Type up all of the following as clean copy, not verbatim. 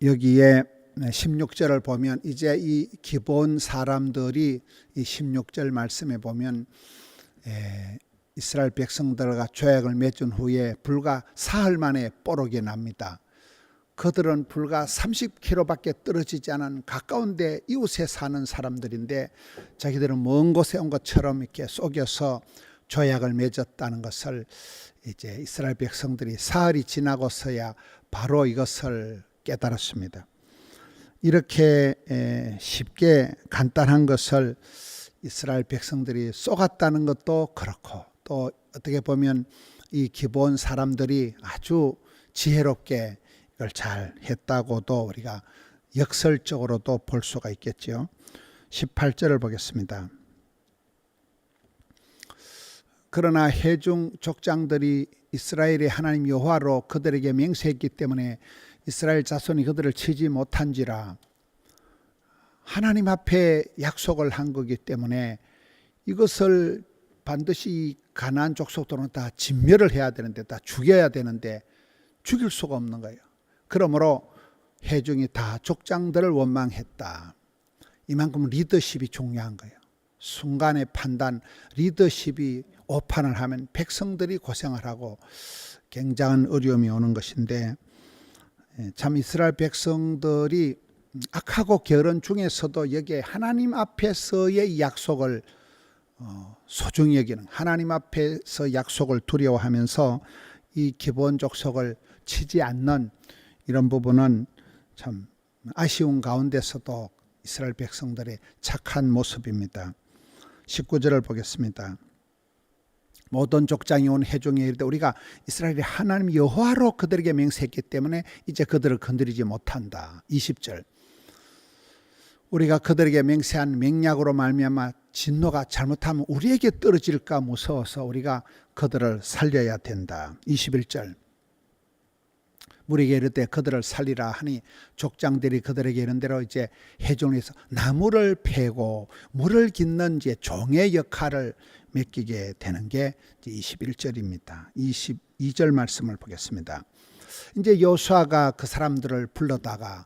여기에 16절을 보면 이제 이 기본 사람들이 이 16절 말씀에 보면 이스라엘 백성들과 조약을 맺은 후에 불과 사흘 만에 뽀록이 납니다. 그들은 불과 30km밖에 떨어지지 않은 가까운 데 이웃에 사는 사람들인데 자기들은 먼 곳에 온 것처럼 이렇게 속여서 조약을 맺었다는 것을 이제 이스라엘 백성들이 사흘이 지나고서야 바로 이것을 깨달았습니다. 이렇게 쉽게 간단한 것을 이스라엘 백성들이 속았다는 것도 그렇고, 또 어떻게 보면 이 기본 사람들이 아주 지혜롭게 이걸 잘 했다고도 우리가 역설적으로도 볼 수가 있겠죠. 18절을 보겠습니다. 그러나 회중 족장들이 이스라엘의 하나님 여호와로 그들에게 맹세했기 때문에 이스라엘 자손이 그들을 치지 못한지라. 하나님 앞에 약속을 한 거기 때문에 이것을 반드시 가나안 족속들은 다 진멸을 해야 되는데, 다 죽여야 되는데 죽일 수가 없는 거예요. 그러므로 회중이 다 족장들을 원망했다. 이만큼 리더십이 중요한 거예요. 순간의 판단, 리더십이 오판을 하면 백성들이 고생을 하고 굉장한 어려움이 오는 것인데, 참 이스라엘 백성들이 악하고 게으른 중에서도 여기에 하나님 앞에서의 약속을 소중히 여기는, 하나님 앞에서 약속을 두려워하면서 이 기본 족속을 치지 않는 이런 부분은 참 아쉬운 가운데서도 이스라엘 백성들의 착한 모습입니다. 19절을 보겠습니다. 모든 족장이 온 회중이 이르되 우리가 이스라엘의 하나님 여호와로 그들에게 맹세했기 때문에 이제 그들을 건드리지 못한다. 20절. 우리가 그들에게 맹세한 맹약으로 말미암아 진노가 잘못하면 우리에게 떨어질까 무서워서 우리가 그들을 살려야 된다. 21절. 우리에게 이르되 그들을 살리라 하니 족장들이 그들에게 이른 대로 이제 회중에서 나무를 패고 물을 깃는 이제 종의 역할을 맡기게 되는 게 21절입니다. 22절 말씀을 보겠습니다. 이제 여호수아가 그 사람들을 불러다가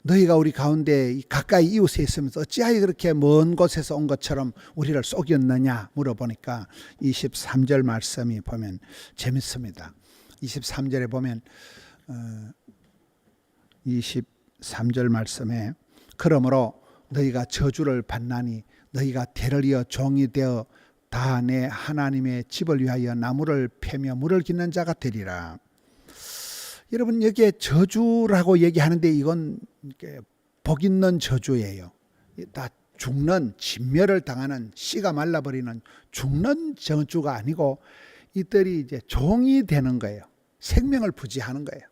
너희가 우리 가운데 가까이 이웃에 있으면서 어찌하여 그렇게 먼 곳에서 온 것처럼 우리를 속였느냐 물어보니까 23절 말씀이 보면 재밌습니다. 23절에 보면 23절 말씀에 그러므로 너희가 저주를 받나니 너희가 대를 이어 종이 되어 다 내 하나님의 집을 위하여 나무를 패며 물을 깃는 자가 되리라. 여러분, 여기에 저주라고 얘기하는데 이건 복 있는 저주예요. 다 죽는, 진멸을 당하는, 씨가 말라버리는 죽는 저주가 아니고 이들이 이제 종이 되는 거예요. 생명을 부지하는 거예요.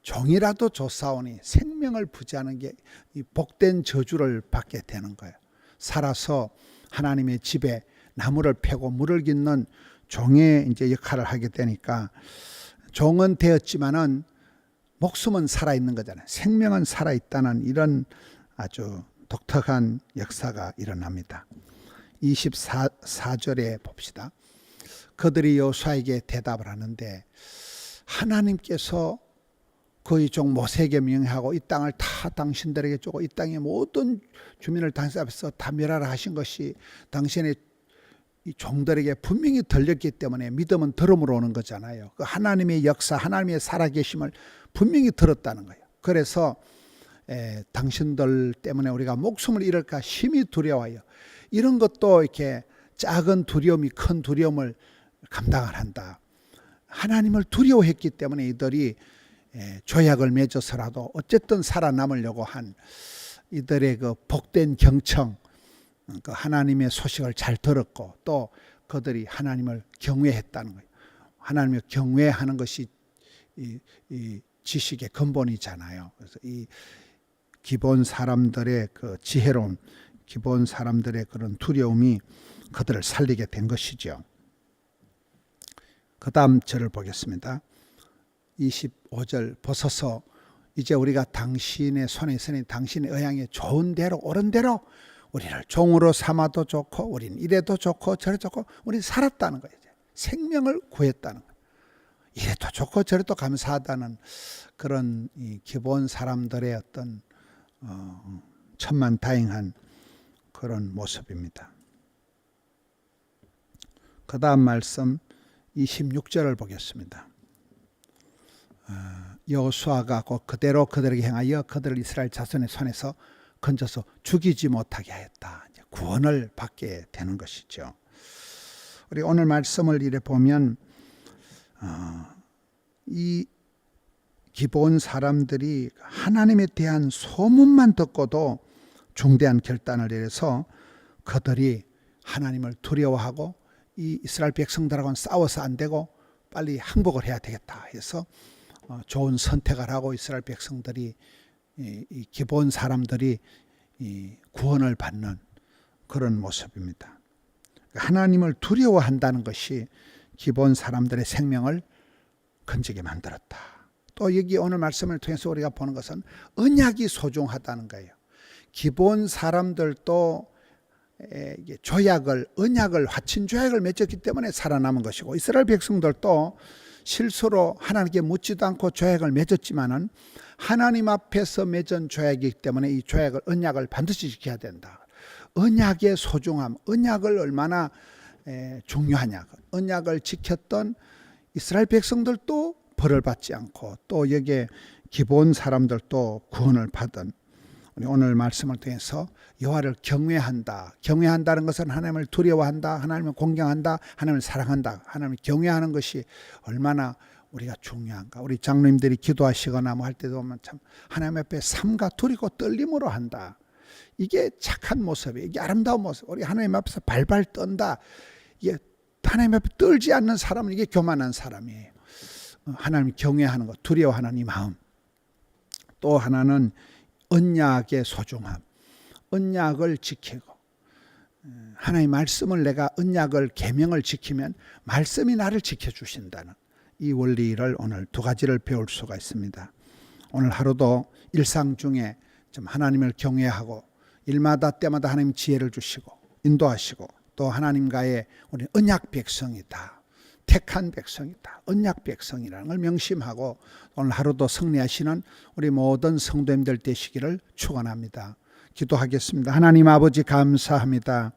종이라도 좋사오니 생명을 부지하는 게 이 복된 저주를 받게 되는 거예요. 살아서 하나님의 집에 나무를 패고 물을 깃는 종의 이제 역할을 하게 되니까 종은 되었지만은 목숨은 살아있는 거잖아요. 생명은 살아있다는 이런 아주 독특한 역사가 일어납니다. 24절에 봅시다. 그들이 여호수아에게 대답을 하는데 하나님께서 그의 종 모세에게 명하고 이 땅을 다 당신들에게 주고 이 땅의 모든 주민을 당신 앞에서 다 멸하라 하신 것이 당신의 이 종들에게 분명히 들렸기 때문에 믿음은 들음으로 오는 거잖아요. 그 하나님의 역사, 하나님의 살아계심을 분명히 들었다는 거예요. 그래서 당신들 때문에 우리가 목숨을 잃을까 심히 두려워요. 이런 것도 이렇게 작은 두려움이 큰 두려움을 감당을 한다. 하나님을 두려워했기 때문에 이들이 조약을 맺어서라도 어쨌든 살아남으려고 한 이들의 그 복된 경청, 그 하나님의 소식을 잘 들었고 또 그들이 하나님을 경외했다는 거예요. 하나님을 경외하는 것이 이 지식의 근본이잖아요. 그래서 이 기본 사람들의 그 지혜로운, 기본 사람들의 그런 두려움이 그들을 살리게 된 것이죠. 그 다음 절을 보겠습니다. 25절 벗어서 이제 우리가 당신의 손에 있으니 당신의 의향에 좋은 대로 옳은 대로 우리를 종으로 삼아도 좋고 우린 이래도 좋고 저래 좋고 우린 살았다는 거예요. 생명을 구했다는 거예요. 이래도 좋고 저래도 감사하다는 그런 이 기본 사람들의 어떤 천만다행한 그런 모습입니다. 그 다음 말씀 26절을 보겠습니다. 여호수아가 곧 그대로 그들에게 행하여 그들을 이스라엘 자손의 손에서 건져서 죽이지 못하게 하였다. 구원을 받게 되는 것이죠. 우리 오늘 말씀을 이래 보면 이 기본 사람들이 하나님에 대한 소문만 듣고도 중대한 결단을 내려서 그들이 하나님을 두려워하고 이 이스라엘 백성들하고는 싸워서 안 되고 빨리 항복을 해야 되겠다 해서 좋은 선택을 하고 이스라엘 백성들이 이 기본 사람들이 이 구원을 받는 그런 모습입니다. 하나님을 두려워한다는 것이 기본 사람들의 생명을 건지게 만들었다. 또 여기 오늘 말씀을 통해서 우리가 보는 것은 언약이 소중하다는 거예요. 기본 사람들도 언약을 화친 조약을 맺었기 때문에 살아남은 것이고, 이스라엘 백성들도 실수로 하나님께 묻지도 않고 조약을 맺었지만은 하나님 앞에서 맺은 조약이기 때문에 이 조약을, 언약을 반드시 지켜야 된다. 언약의 소중함, 언약을 얼마나 중요하냐. 언약을 지켰던 이스라엘 백성들도 벌을 받지 않고 또 여기에 기본 사람들도 구원을 받은, 우리 오늘 말씀을 통해서 여호와를 경외한다. 경외한다는 것은 하나님을 두려워한다, 하나님을 공경한다, 하나님을 사랑한다. 하나님을 경외하는 것이 얼마나 우리가 중요한가. 우리 장로님들이 기도하시거나 뭐 할 때도 보면 참 하나님 앞에 삼가 두리고 떨림으로 한다. 이게 착한 모습이에요. 이게 아름다운 모습. 우리 하나님 앞에서 발발 떤다. 이게 하나님 앞에 떨지 않는 사람은 이게 교만한 사람이에요. 하나님 경외하는 것, 두려워하는 이 마음. 또 하나는 언약의 소중함. 언약을 지키고, 하나님의 말씀을 내가 언약을 계명을 지키면 말씀이 나를 지켜주신다는 이 원리를 오늘 두 가지를 배울 수가 있습니다. 오늘 하루도 일상 중에 좀 하나님을 경외하고 일마다 때마다 하나님 지혜를 주시고 인도하시고, 또 하나님과의 우리 언약 백성이다, 택한 백성이다, 언약 백성이라는 걸 명심하고 오늘 하루도 승리하시는 우리 모든 성도님들 되시기를 축원합니다. 기도하겠습니다. 하나님 아버지 감사합니다.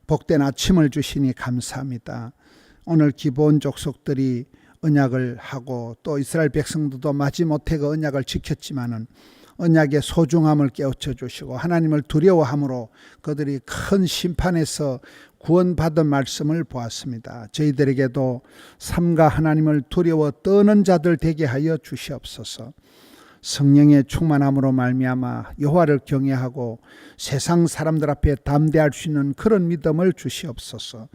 복된 아침을 주시니 감사합니다. 오늘 기본 족속들이 언약을 하고 또 이스라엘 백성들도 마지못해 그 언약을 지켰지만은 언약의 소중함을 깨우쳐 주시고 하나님을 두려워함으로 그들이 큰 심판에서 구원받은 말씀을 보았습니다. 저희들에게도 삼가 하나님을 두려워 떠는 자들 되게 하여 주시옵소서. 성령의 충만함으로 말미암아 여호와를 경외하고 세상 사람들 앞에 담대할 수 있는 그런 믿음을 주시옵소서.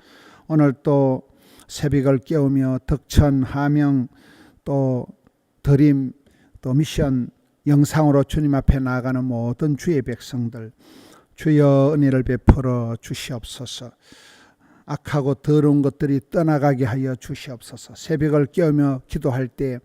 오늘 또 새벽을 깨우며 덕천, 하명, 또 드림, 또 미션 영상으로 주님 앞에 나아가는 모든 주의 백성들, 주여 은혜를 베풀어 주시옵소서. 악하고 더러운 것들이 떠나가게 하여 주시옵소서. 새벽을 깨우며 기도할 때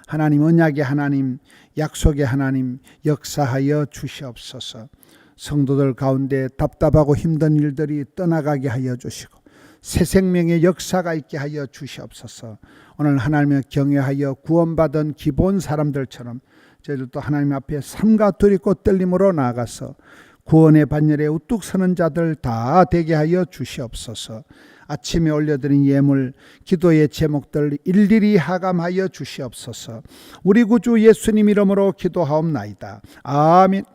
하나님, 언약의 하나님, 약속의 하나님 역사하여 주시옵소서. 성도들 가운데 답답하고 힘든 일들이 떠나가게 하여 주시고 새 생명의 역사가 있게 하여 주시옵소서. 오늘 하나님을 경외하여 구원받은 기본 사람들처럼 저희들도 하나님 앞에 삼가 두렵고 떨림으로 나아가서 구원의 반열에 우뚝 서는 자들 다 되게 하여 주시옵소서. 아침에 올려드린 예물, 기도의 제목들 일일이 하감하여 주시옵소서. 우리 구주 예수님 이름으로 기도하옵나이다. 아멘.